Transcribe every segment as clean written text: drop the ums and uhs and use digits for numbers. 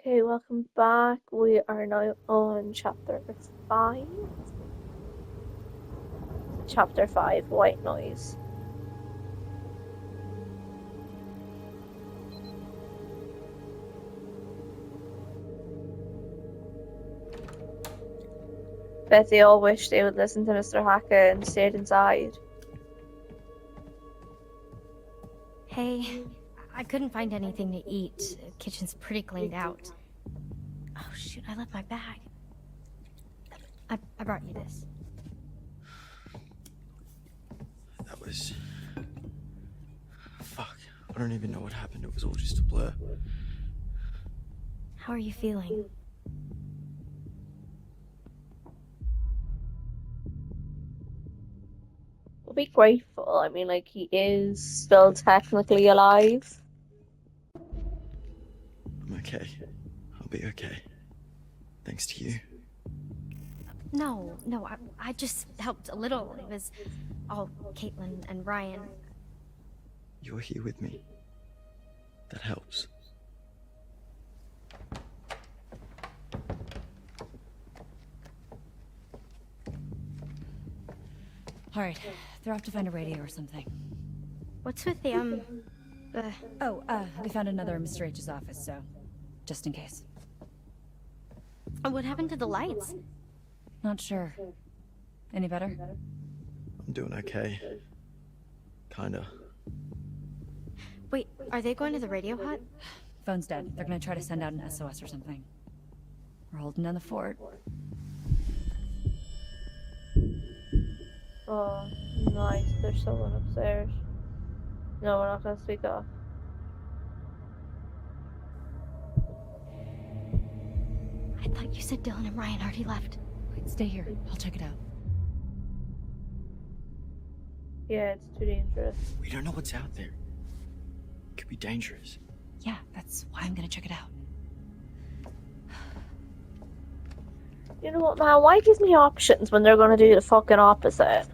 Okay, welcome back. We are now on chapter 5. Chapter 5, White Noise. Bet they all wish they would listen to Mr. Hackett and stayed inside. Hey, I couldn't find anything to eat. The kitchen's pretty cleaned out. Oh shoot, I left my bag. I brought you this. That was... Fuck. I don't even know what happened. It was all just a blur. How are you feeling? We'll be grateful. I mean, like, he is still technically alive. I'm okay. I'll be okay. Thanks to you. No, I just helped a little. It was all Caitlin and Ryan. You're here with me. That helps. Alright, they're off to find a radio or something. What's with the... We found another in Mr. H's office, so... just in case. What happened to the lights? Not sure. Any better? I'm doing okay. Kinda. Wait, are they going to the radio hut? Phone's dead. They're gonna try to send out an SOS or something. We're holding down the fort. Oh, nice. There's someone upstairs. No, we're not gonna speak up. I thought you said Dylan and Ryan already left. Wait, stay here. I'll check it out. Yeah, it's too dangerous. We don't know what's out there. It could be dangerous. Yeah, that's why I'm gonna check it out. You know what, man? Why give me options when they're gonna do the fucking opposite?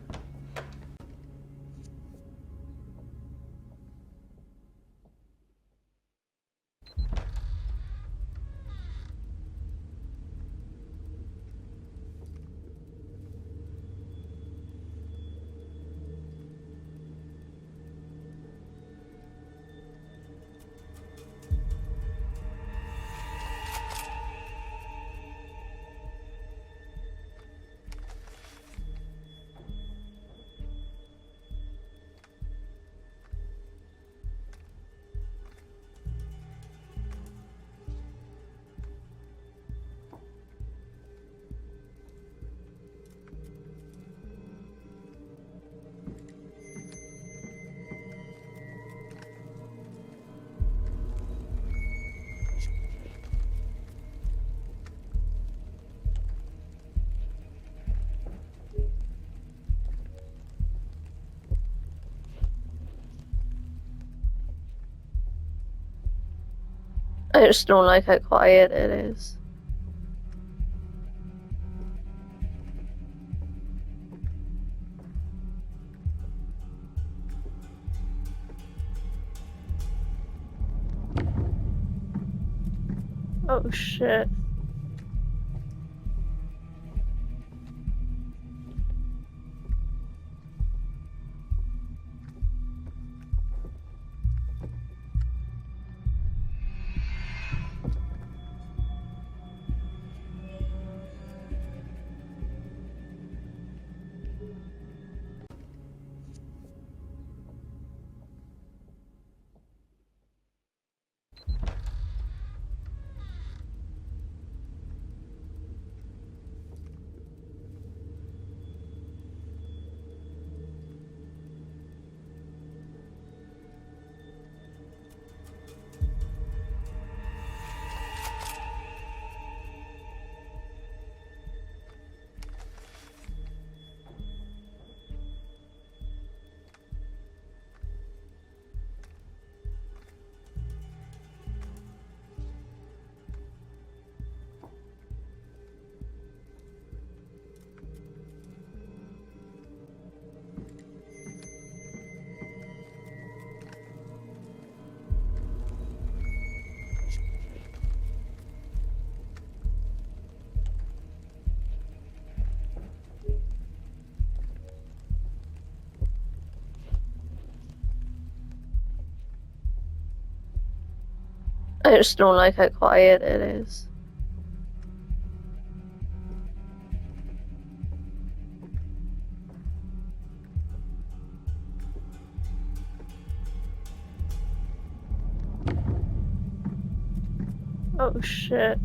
I just don't like how quiet it is. Oh shit. I just don't like how quiet it is. Oh shit.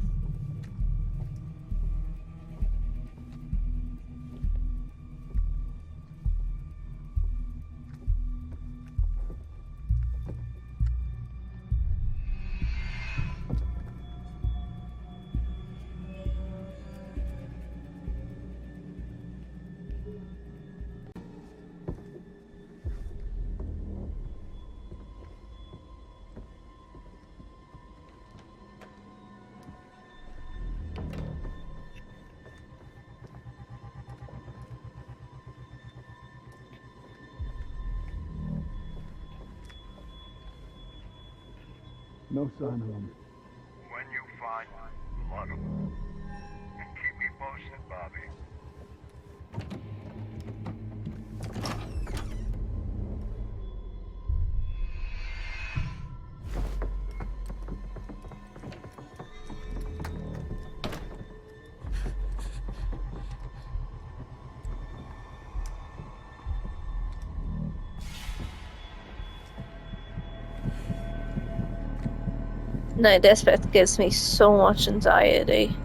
No sign of him. When you find blood of them. And keep me posted, Bobby. No, this bit gives me so much anxiety.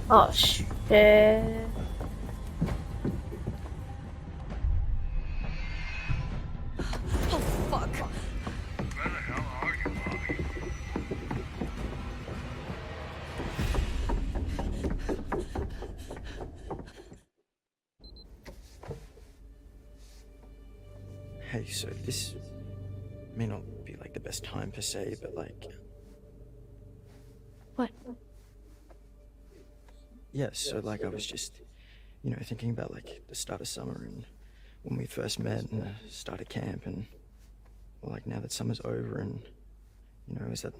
Oh shit. Oh, fuck. Where the hell are you, Bobby? Hey, so this may not be like the best time per se, but like, What? yeah, so like I was just, thinking about like the start of summer and when we first met and the start of camp and well, like now that summer's over and, is that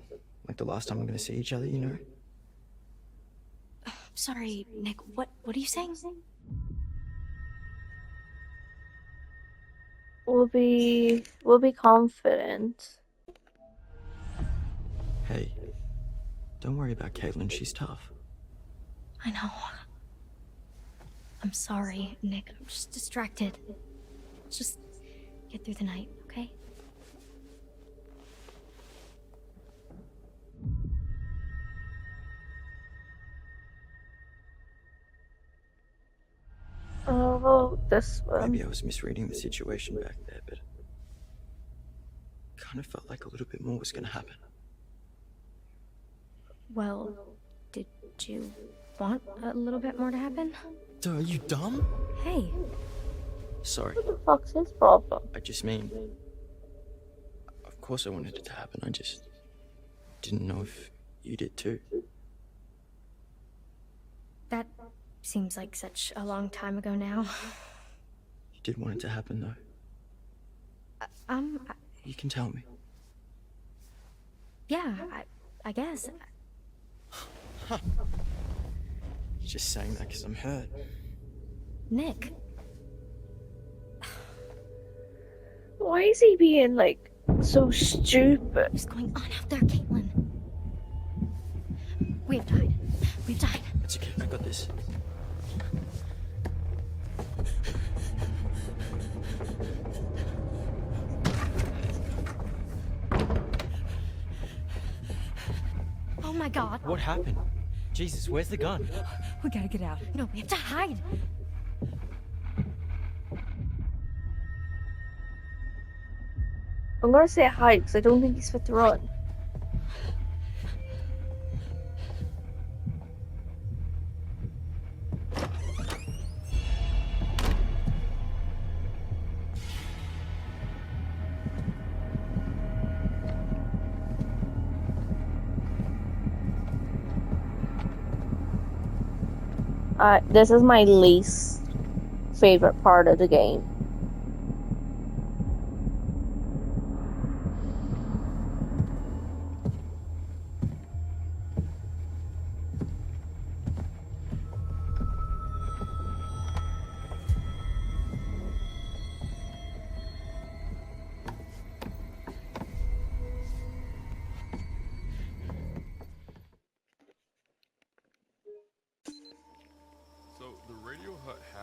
like the last time we're gonna see each other, Sorry, Nick, what are you saying? We'll be confident. Hey, don't worry about Caitlin, she's tough. I know. I'm sorry, Nick. I'm just distracted. Just get through the night, okay? Oh, this Maybe one. I was misreading the situation back there, but kind of felt like a little bit more was gonna happen. Well, did you want a little bit more to happen? Duh, are you dumb? Hey, Sorry, What the fuck's his problem? I just mean, of course I wanted it to happen, I just didn't know if you did too. that seems like such a long time ago now. You did want it to happen though. I- You can tell me. yeah, I guess. You're just saying that because I'm hurt. Nick, Why is he being like so stupid? what's going on out there, Caitlin? We have to hide. We have to hide. It's okay, I got this. Oh my god. What happened? Jesus, where's the gun? We gotta get out. No, we have to hide. I'm gonna say hide because I don't think he's fit to run. This is my least favorite part of the game.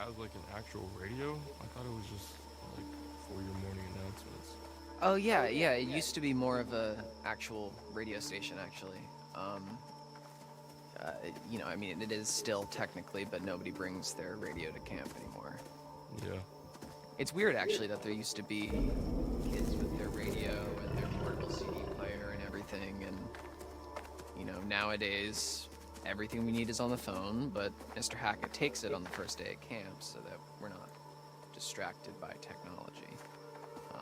has like an actual radio? I thought it was just like for your morning announcements. Oh yeah, yeah. It used to be more of a actual radio station, actually. Um, I mean, it is still technically, but nobody brings their radio to camp anymore. Yeah. It's weird, actually, that there used to be kids with their radio and their portable CD player and everything, and nowadays everything we need is on the phone. But Mr. Hackett takes it on the first day at camp so that we're not distracted by technology.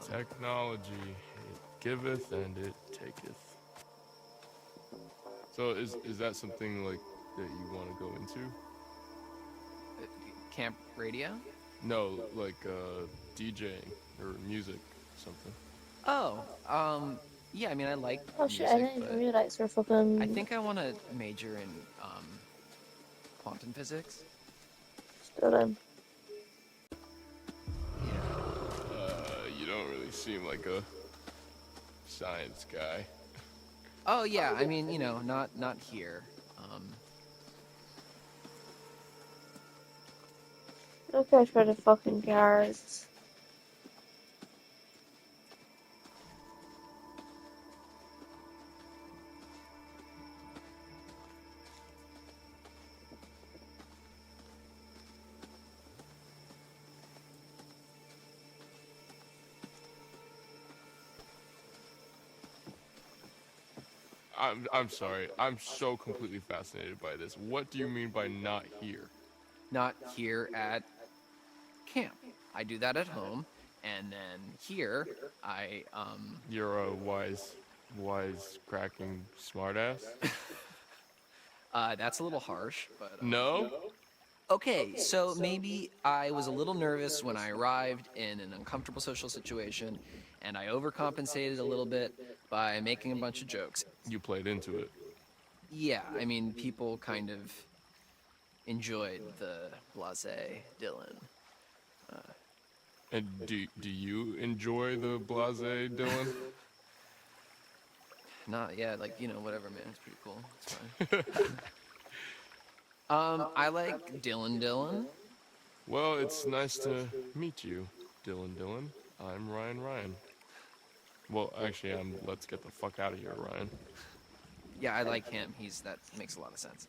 Technology, it giveth and it taketh. So is that something like that you want to go into? Camp radio? No, like DJing or music, something. Oh, yeah. I mean, I like Oh shit, I music, didn't but even realize we're fucking... I think I want to major in quantum physics. Still in. You don't really seem like a science guy. Oh yeah, I mean, not here. Okay, for the fucking cars. I'm sorry. I'm so completely fascinated by this. What do you mean by not here? Not here at camp. I do that at home, and then here I You're a wise cracking smartass? that's a little harsh, but No? okay, so maybe I was a little nervous when I arrived in an uncomfortable social situation, and I overcompensated a little bit by making a bunch of jokes. You played into it. Yeah, I mean, people kind of enjoyed the blasé Dylan. And do you enjoy the blasé, Dylan? Not yet, like, whatever, man. It's pretty cool. It's fine. I like Dylan. Well, it's nice to meet you, Dylan. I'm Ryan. Well, actually, let's get the fuck out of here, Ryan. Yeah, I like him. That makes a lot of sense.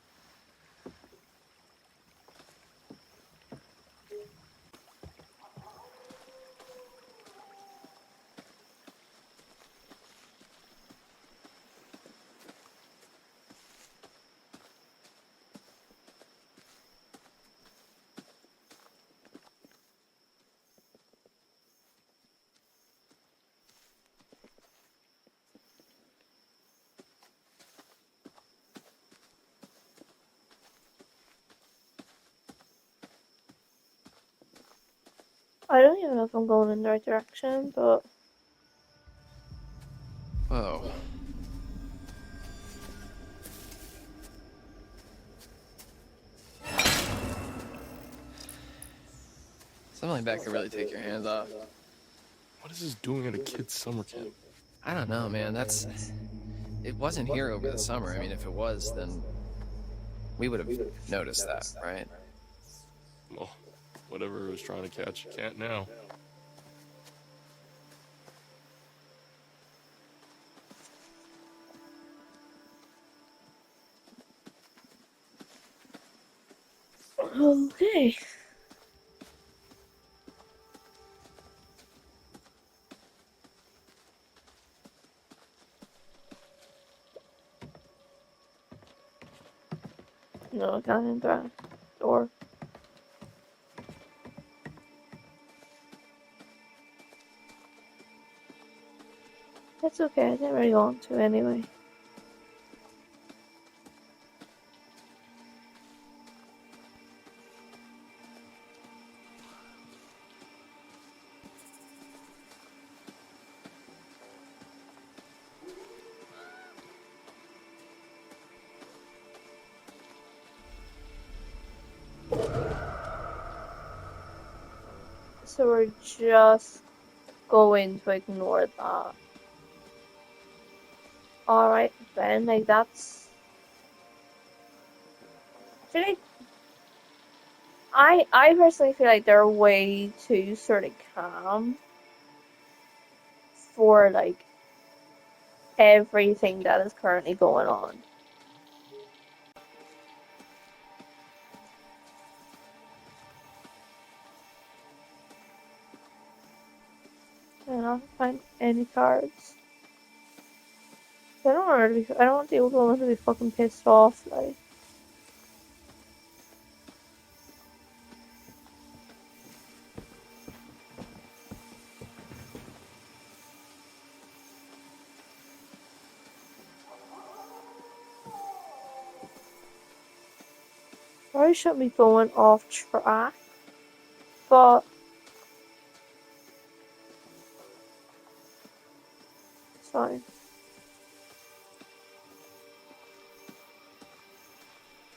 I don't even know if I'm going in the right direction, but... Oh. Something like that could really take your hands off. What is this doing at a kid's summer camp? I don't know, man. It wasn't here over the summer. I mean, if it was, then we would have noticed that, right? Well, whatever it was trying to catch, you can't now. Okay. No, I can't enter that door. That's okay, I didn't really want to anyway. So we're just going to ignore that. Alright then, like that's... I feel like I personally feel like they're way too sort of calm for like everything that is currently going on. I don't find any cards. I don't want her to be. I don't want the old woman to be fucking pissed off. Like, probably shouldn't be going off track, but it's fine.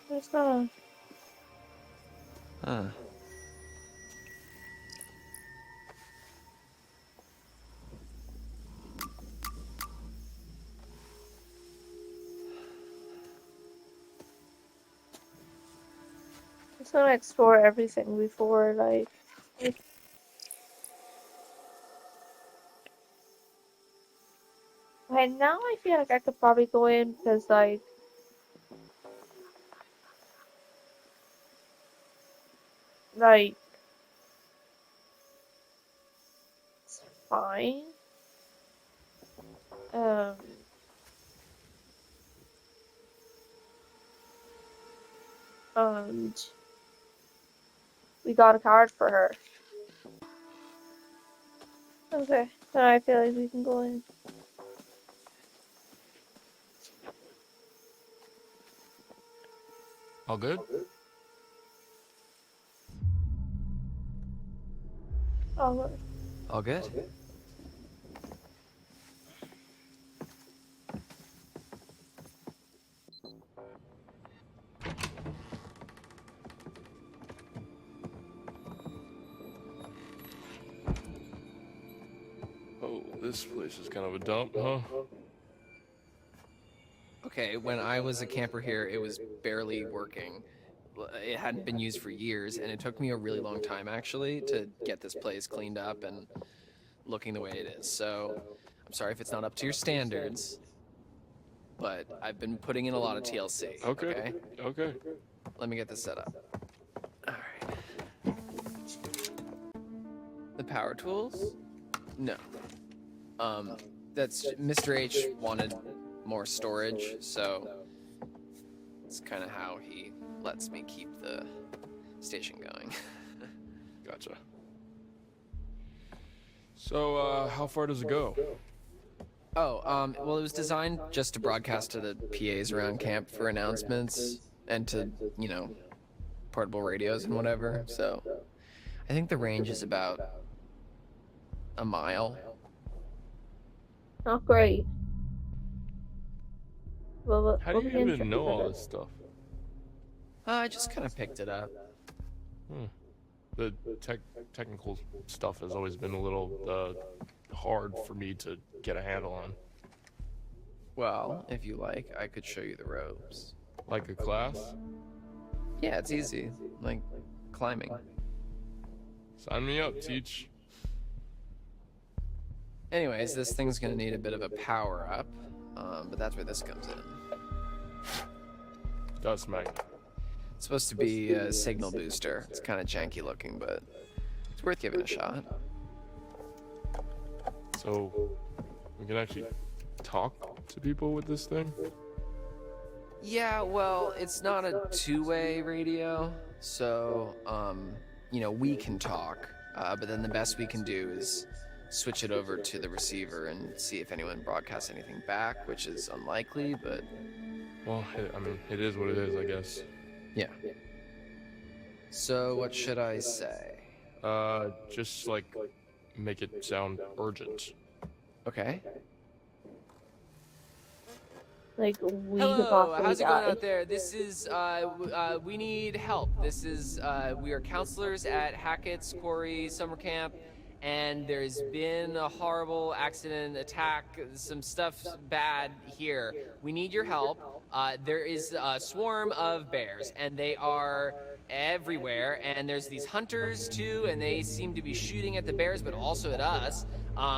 It's not. Huh. Just gonna explore everything before like. Okay, now I feel like I could probably go in because like it's fine. Um, and we got a card for her. Okay, now I feel like we can go in. All good? Oh, look. All good? Oh, this place is kind of a dump, huh? Okay, when I was a camper here, it was barely working. It hadn't been used for years, and it took me a really long time, actually, to get this place cleaned up and looking the way it is. So, I'm sorry if it's not up to your standards, but I've been putting in a lot of TLC, Okay. okay? Okay. Let me get this set up. Alright. The power tools? No. That's Mr. H wanted more storage, so it's kind of how he lets me keep the station going. Gotcha. So, how far does it go? Oh, well, it was designed just to broadcast to the PAs around camp for announcements and to, you know, portable radios and whatever. So I think the range is about a mile. Not great. Well, How we'll do be you even interested know in all it. this stuff? I just kind of picked it up. The technical stuff has always been a little hard for me to get a handle on. Well, if you like, I could show you the ropes. Like a class? Yeah, it's easy. Like climbing. Sign me up, teach. Anyways, this thing's gonna need a bit of a power up, but that's where this comes in. Dust magnet. It's supposed to be a signal booster. It's kind of janky looking, but it's worth giving a shot. So, we can actually talk to people with this thing? Yeah, well, it's not a two-way radio, so, you know, we can talk, but then the best we can do is switch it over to the receiver and see if anyone broadcasts anything back, which is unlikely, but... Well, I mean, it is what it is, I guess. Yeah. So, what should I say? Just like, make it sound urgent. Okay. Like we could Hello, possibly how's it going die. out there? This is, we need help. This is, we are counselors at Hackett's Quarry Summer Camp, and there's been a horrible accident, attack, some stuff bad here. We need your help. There is a swarm of bears, and they are everywhere, and there's these hunters too, and they seem to be shooting at the bears, but also at us,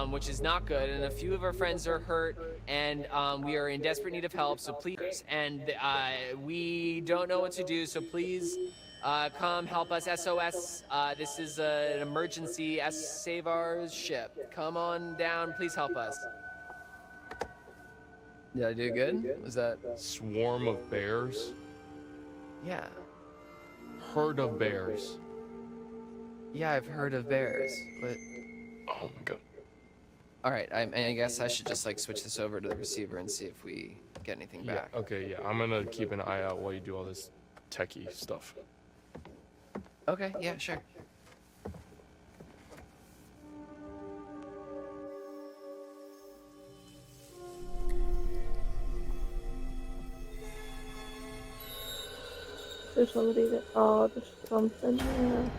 which is not good. And a few of our friends are hurt, and we are in desperate need of help. So please, and we don't know what to do. So please, come help us. SOS. This is an emergency. Save our ship. Come on down. Please help us. Did I do good? Was that? Swarm of bears? Yeah. Herd of bears. Yeah, I've heard of bears, but... Oh my god. Alright, I guess I should just, like, switch this over to the receiver and see if we get anything back. Okay, yeah. I'm gonna keep an eye out while you do all this techie stuff. Okay, yeah, sure. There's somebody that. Oh, there's something there.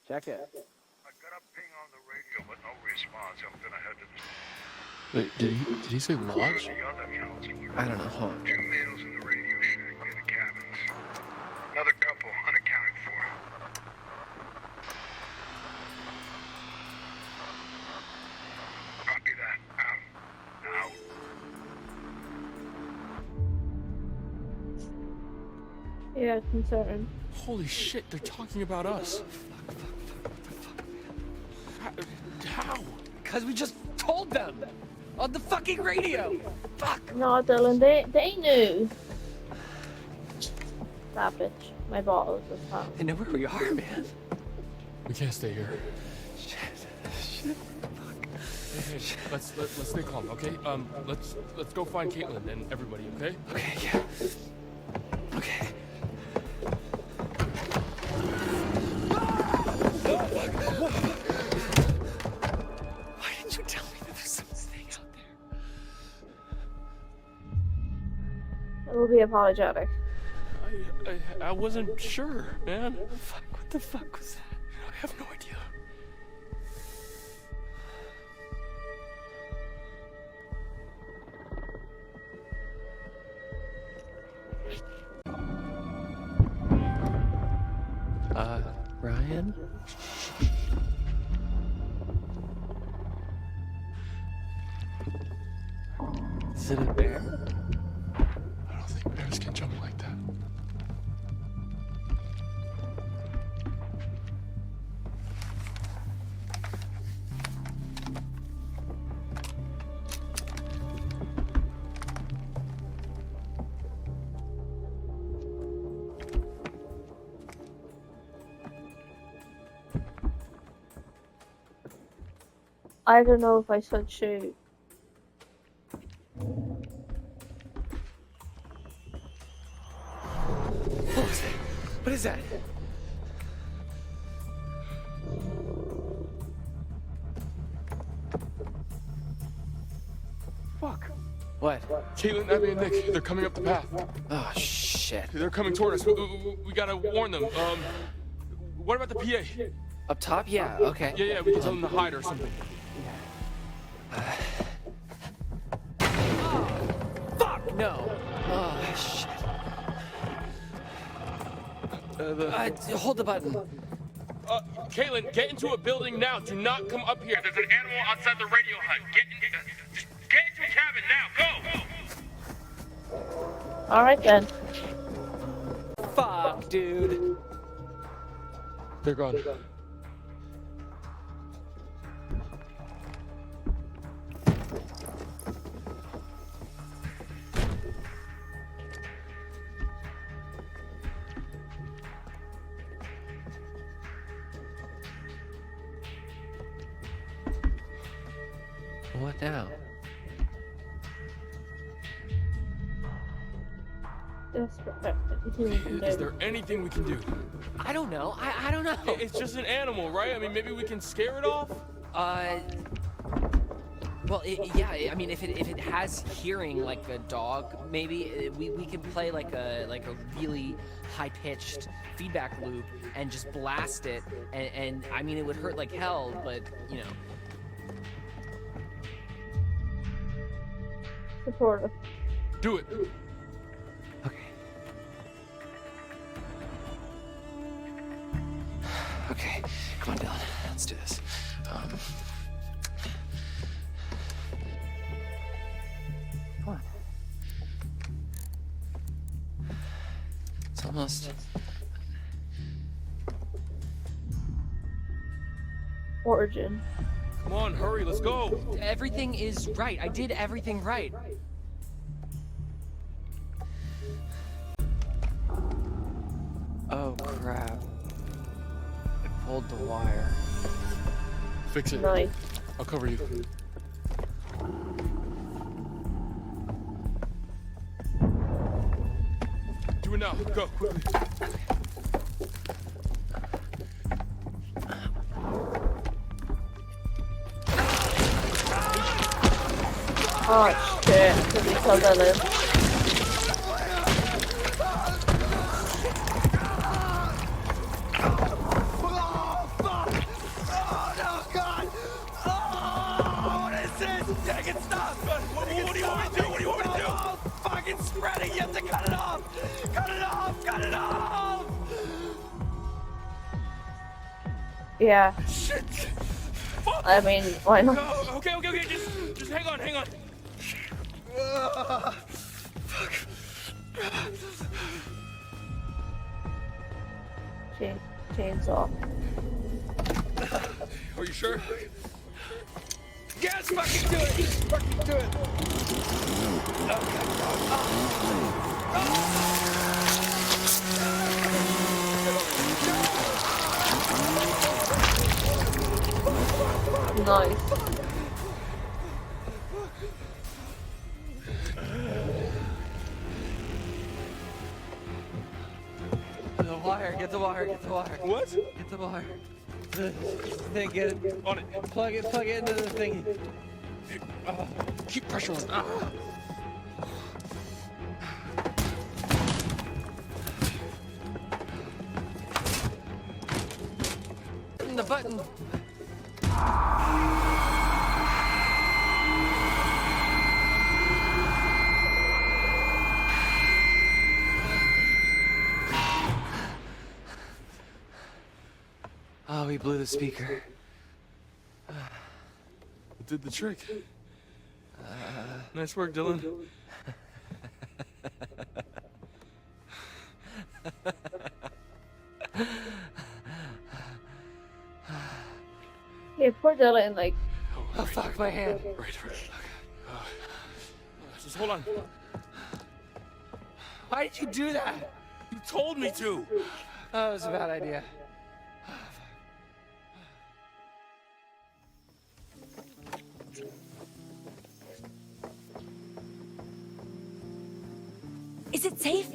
Check it. I got a ping on the radio, but no response. I'm gonna head to Wait, did he say lodge? the other house. I don't know, hold on. 2 males in the radio shack near the cabins. Another couple unaccounted for. Copy that. Out. Yeah, concerned. Holy shit, they're talking about us. How? Because we just told them! On the fucking radio! Fuck! No, Dylan, they knew. That bitch. My bottle is just found. They know where we are, man. We can't stay here. Shit. Fuck. Hey, let's stay calm, okay? Let's go find Caitlin and everybody, okay? Okay, yeah. Okay. Why didn't you tell me that there's something out there? I will be apologetic. I wasn't sure, man. Fuck, what the fuck was that? I have no idea. Ryan? Is it a bear? I don't think bears can jump like that. I don't know if I should shoot. What was that? What is that? Fuck. What? Caitlin, Abby, and Nick, they're coming up the path. Oh, shit. They're coming toward us. We gotta warn them. What about the PA? Up top? Yeah, okay. Yeah, we can tell them to hide or something. Fuck, no. Oh, shit. Hold the button. Caitlin, get into a building now. Do not come up here. There's an animal outside the radio hut. Get into a cabin now. Go! Alright then. Fuck, dude. They're gone. What now? Desperate. Is there anything we can do? I don't know. I don't know. It's just an animal, right? I mean, maybe we can scare it off? Well, yeah. I mean, if it has hearing like a dog, maybe we can play like a really high-pitched feedback loop and just blast it. And I mean, it would hurt like hell, but you know. Supportive. Do it. Okay. Okay, come on, Dylan. Let's do this. Come on. It's almost. Origin. Come on, hurry, let's go. Everything is right. I did everything right. Oh, crap. I pulled the wire. Fix it. Nice. I'll cover you. Do it now. Go, quickly. Oh shit, could we kill that in? What do you want me to do? What do you want me to do? Fucking spreading! You have to cut it off! Cut it off! Cut it off! Yeah. Shit! Fuck! I mean, why not? No, okay. Just hang on. Chainsaw. Are you sure? Yes, fucking do it! Fucking do it! Nice. The wire, get the wire. What? Get the wire. The thing, get it. On it. Plug it into the thing. Keep pressure on. Ah. The button. Oh, we blew the speaker. It did the trick. Nice work, Dylan. Yeah, poor Dylan, like, Oh, fuck, my hand. Right. Okay. Just hold on. Why did you do that? You told me to. Oh, that was a bad idea. Is it safe?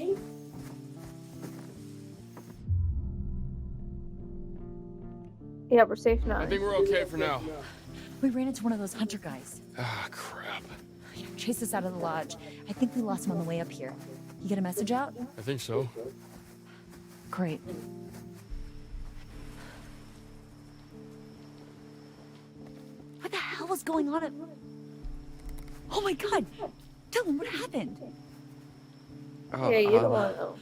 yeah, we're safe now. I think we're okay for now. We ran into one of those hunter guys. Ah, crap. Chased us out of the lodge. I think we lost him on the way up here. You get a message out? I think so. Great. What the hell was going on at... Oh my god! Dylan, what happened? Oh, Yeah, you don't want to know.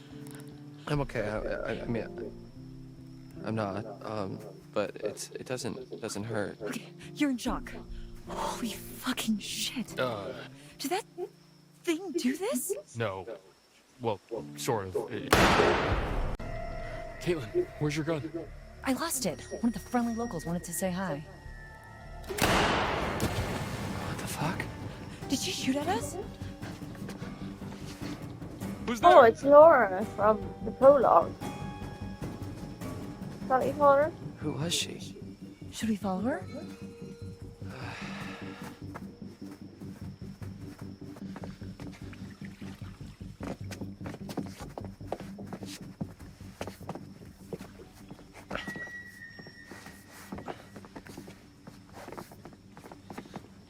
I'm okay. I mean, I'm not. But it doesn't hurt. Okay, you're in shock. Holy fucking shit. Did that thing do this? No. Well, sort of. Caitlin, where's your gun? I lost it. One of the friendly locals wanted to say hi. What the fuck? Did she shoot at us? Who's there? Oh, it's Laura from the prologue. Is that what you call her? Who was she? Should we follow her?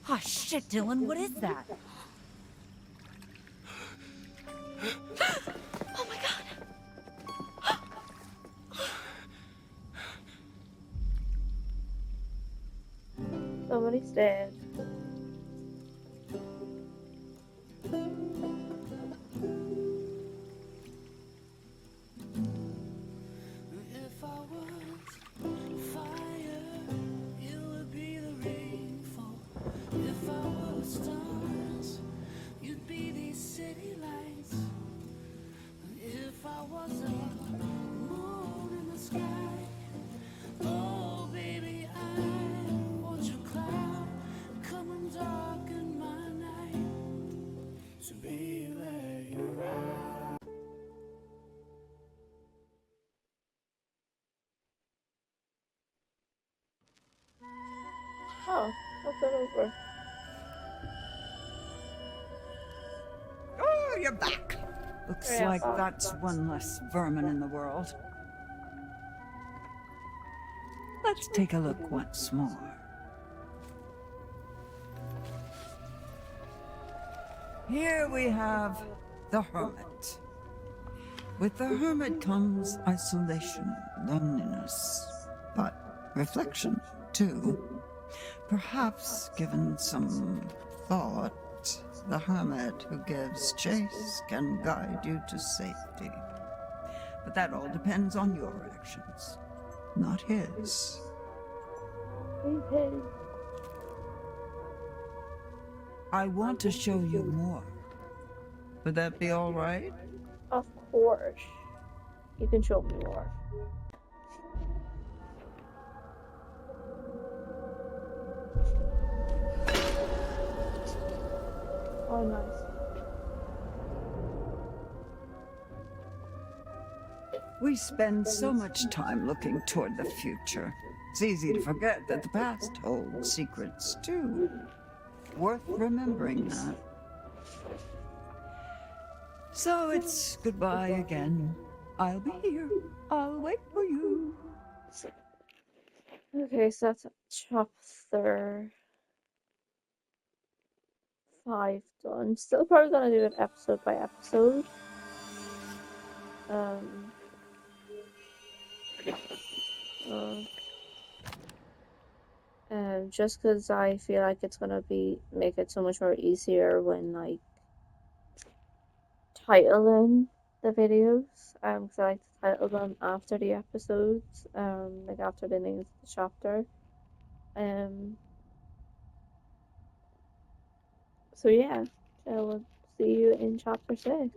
Oh shit, Dylan, what is that? Oh my god! Somebody's dead. that over. Oh, you're back. Looks Yeah, like back. that's one less vermin in the world. Let's take a look once more. Here we have the hermit. With the hermit comes isolation, loneliness, but reflection, too. Perhaps, given some thought, the hermit who gives chase can guide you to safety. But that all depends on your actions, not his. Okay. I want to show you more. Would that be all right? Of course. You can show me more. Oh, nice. We spend so much time looking toward the future. It's easy to forget that the past holds secrets, too. Worth remembering that. So it's goodbye again. I'll be here. I'll wait for you. Okay, so that's chapter 5 done. Still probably gonna do it episode by episode. Um, uh, just because I feel like it's gonna make it so much more easier when like titling the videos. Because I like to title them after the episodes. Like after the names of the chapter. Um. So yeah, I will see you in chapter 6.